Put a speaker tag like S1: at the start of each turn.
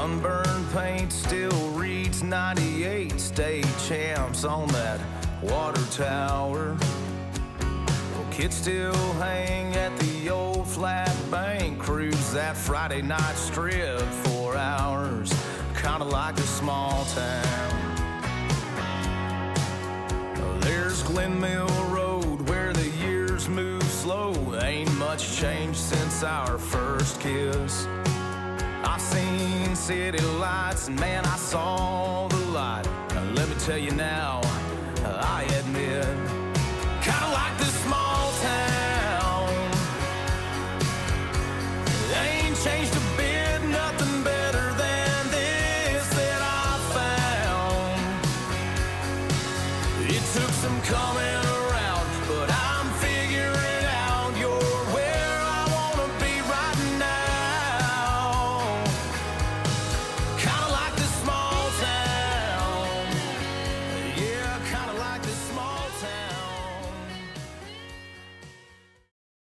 S1: Unburned paint still reads 98 state champs on that water tower. Well, kids still hang at the old flat bank, cruise that Friday night strip for hours, kinda like a small town. There's Glen Mill Road where the years move slow. Ain't much changed since our first kiss. I've seen city lights and man, I saw the light. Now let me tell you now, I admit, kinda like this small town. They ain't changed a bit, nothing better than this that I found. It took some coming